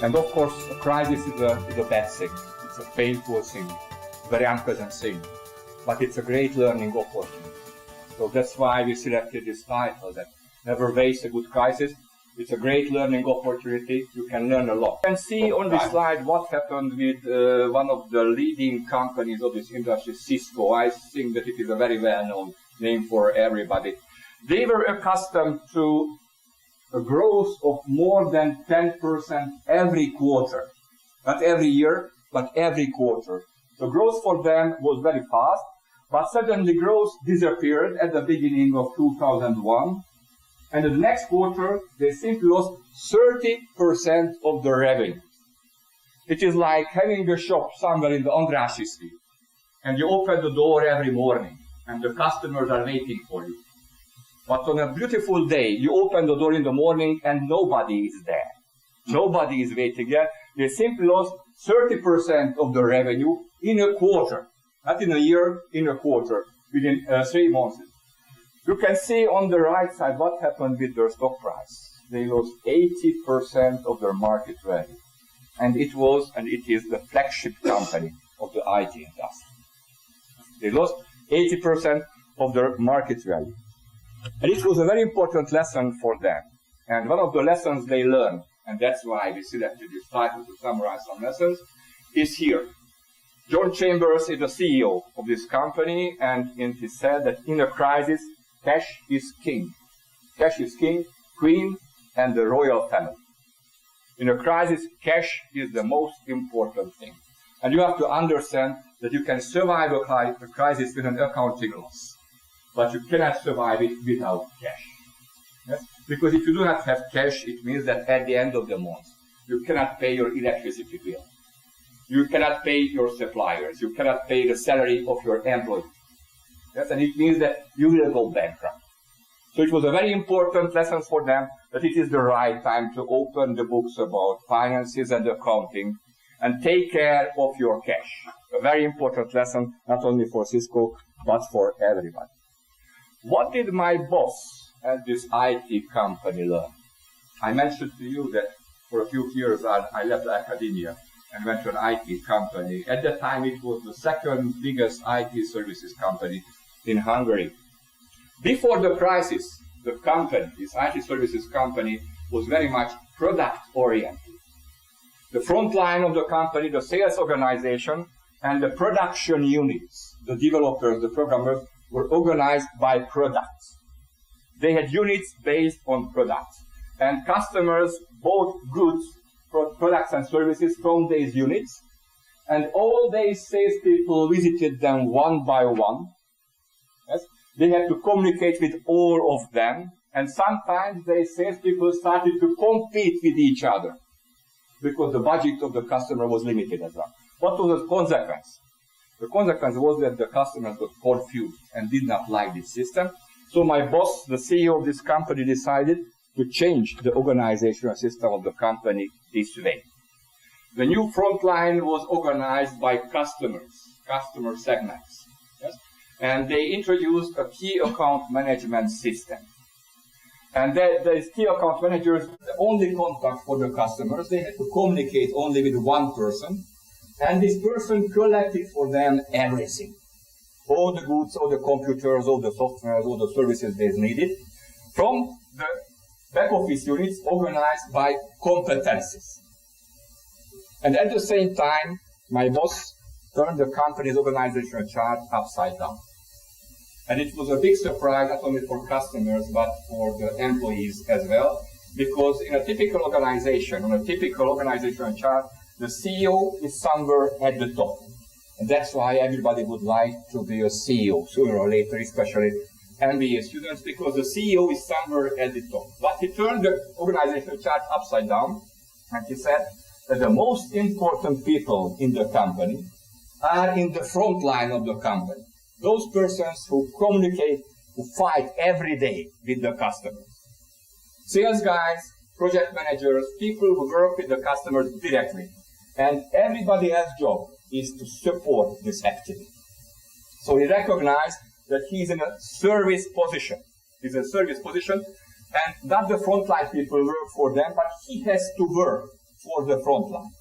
And of course, a crisis is a bad thing. It's a painful thing, very unpleasant thing. But it's a great learning opportunity. So that's why we selected this title, that never waste a good crisis. It's a great learning opportunity. You can learn a lot. You can see on this slide what happened with one of the leading companies of this industry, Cisco. I think that it is a very well-known name for everybody. They were accustomed to a growth of more than 10% every quarter. Not every year, but every quarter. The growth for them was very fast, but suddenly growth disappeared at the beginning of 2001. And in the next quarter, they simply lost 30% of their revenue. It is like having a shop somewhere in the Andrássy Street, and you open the door every morning, and the customers are waiting for you. But on a beautiful day, you open the door in the morning, and nobody is there. Nobody is waiting there. They simply lost 30% of the revenue in a quarter. Not in a year, in a quarter, within 3 months. You can see on the right side what happened with their stock price. They lost 80% of their market value. And it was, and it is, the flagship company of the IT industry. They lost 80% of their market value. And it was a very important lesson for them. And one of the lessons they learned, and that's why we selected this title to summarize some lessons, is here. John Chambers is the CEO of this company, and he said that in a crisis, cash is king. Cash is king, queen, and the royal family. In a crisis, cash is the most important thing. And you have to understand that you can survive a crisis with an accounting loss, but you cannot survive it without cash. Yes? Because if you do not have cash, it means that at the end of the month, you cannot pay your electricity bill. You cannot pay your suppliers. You cannot pay the salary of your employees. Yes, and it means that you will go bankrupt. So it was a very important lesson for them that it is the right time to open the books about finances and accounting and take care of your cash. A very important lesson, not only for Cisco, but for everybody. What did my boss at this IT company learn? I mentioned to you that for a few years I left academia and went to an IT company. At that time, it was the second biggest IT services company in Hungary. Before the crisis, the company, this IT services company, was very much product-oriented. The front line of the company, the sales organization, and the production units, the developers, the programmers, were organized by products. They had units based on products. And customers bought goods, products and services from these units. And all these salespeople visited them one by one. Yes? They had to communicate with all of them, and sometimes these salespeople started to compete with each other because the budget of the customer was limited as well. What was the consequence? The consequence was that the customers got confused and did not like this system. So my boss, the CEO of this company, decided to change the organizational system of the company this way. The new front line was organized by customers, customer segments. Yes? And they introduced a key account management system. And these key account managers, the only contact for the customers, they had to communicate only with one person. And this person collected for them everything. All the goods, all the computers, all the software, all the services they needed, from the back office units organized by competencies. And at the same time, my boss turned the company's organizational chart upside down. And it was a big surprise, not only for customers, but for the employees as well, because in a typical organization, on a typical organizational chart, the CEO is somewhere at the top. And that's why everybody would like to be a CEO sooner or later, especially MBA students, because the CEO is somewhere at the top. But he turned the organizational chart upside down, and he said that the most important people in the company are in the front line of the company. Those persons who communicate, who fight every day with the customers. Sales guys, project managers, people who work with the customers directly. And everybody else's job is to support this activity. So he recognized that he's in a service position. He's in a service position, and not the frontline people work for them, but he has to work for the front line.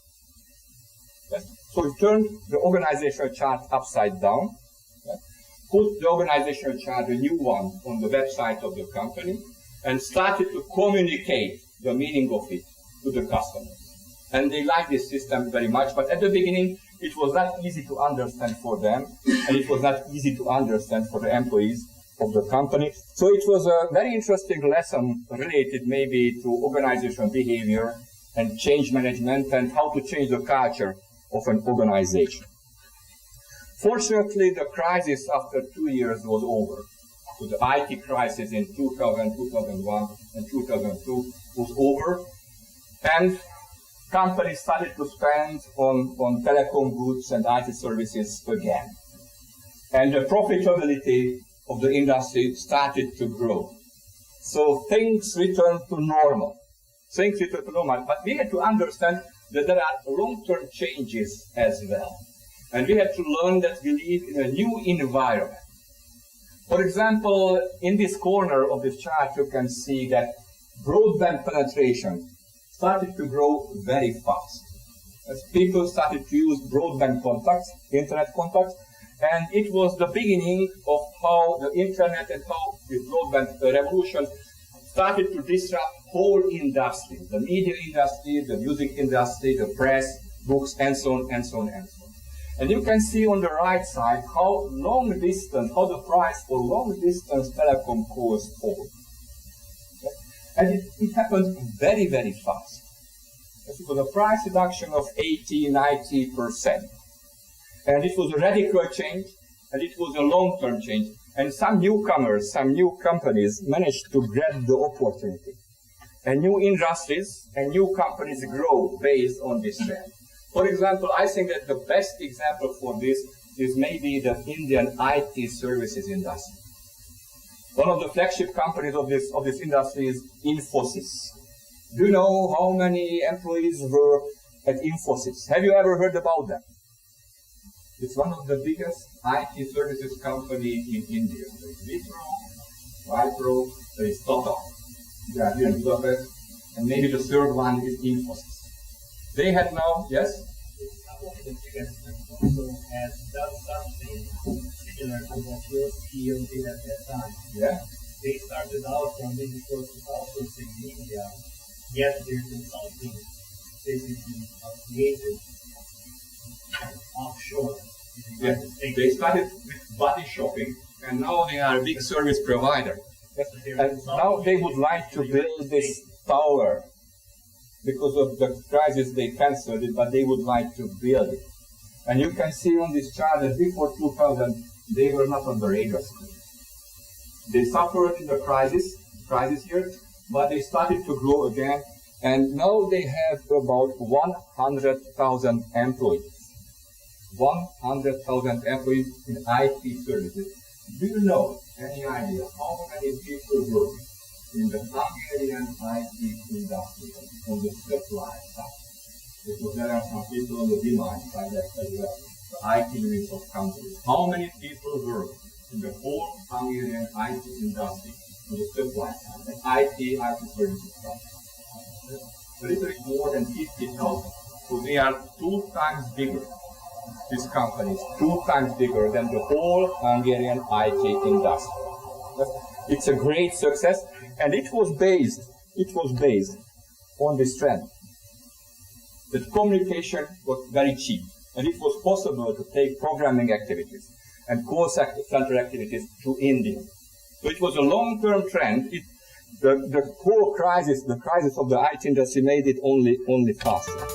Yes. So he turned the organizational chart upside down, yes, put the organizational chart, the new one, on the website of the company, and started to communicate the meaning of it to the customers. And they liked this system very much, but at the beginning, it was not easy to understand for them, and it was not easy to understand for the employees of the company. So it was a very interesting lesson related maybe to organizational behavior and change management and how to change the culture of an organization. Fortunately, the crisis after 2 years was over. So the IT crisis in 2000, 2001, and 2002 was over, and companies started to spend on telecom goods and IT services again. And the profitability of the industry started to grow. So things returned to normal. But we had to understand that there are long-term changes as well. And we had to learn that we live in a new environment. For example, in this corner of this chart, you can see that broadband penetration started to grow very fast. As people started to use broadband contacts, internet contacts, and it was the beginning of how the internet and how the broadband revolution started to disrupt whole industry, the media industry, the music industry, the press, books, and so on, and so on, and so on. And you can see on the right side how the price for long distance telecom calls fall. And it happened very, very fast. It was a price reduction of 80, 90%. And it was a radical change, and it was a long-term change. And some newcomers, some new companies managed to grab the opportunity. And new industries and new companies grow based on this trend. For example, I think that the best example for this is maybe the Indian IT services industry. One of the flagship companies of this industry is Infosys. Do you know how many employees work at Infosys? Have you ever heard about them? It's one of the biggest IT services company in India. There is Wipro, there is Tata, there are here in Budapest, and maybe the third one is Infosys. They had now, yes? One of the biggest also has done something similar to what your CEO did at that time. Yeah. They started out from maybe close to outsourcing media, yet their consulting basically created offshore. Yeah. They started with body shopping, and now they are a big service provider. And now they would like to build this tower. Because of the crisis, they canceled it, but they would like to build it. And you can see on this chart that before 2000, they were not on the radar screen. They suffered in the crisis year, but they started to grow again. And now they have about 100,000 employees. 100,000 employees in IT services. Do you know, any idea, how many people work in the Hungarian IT industry on the supply side? Because there are some people on the demand side as well, the IT units of companies. How many people work in the whole Hungarian IT industry on the supply side, the IT services side? A little bit more than 50,000. So they are 2 times bigger. These companies, 2 times bigger than the whole Hungarian IT industry. It's a great success, and it was based on this trend. That communication was very cheap, and it was possible to take programming activities and call center activities to India. So it was a long-term trend. The whole crisis, the crisis of the IT industry made it only faster.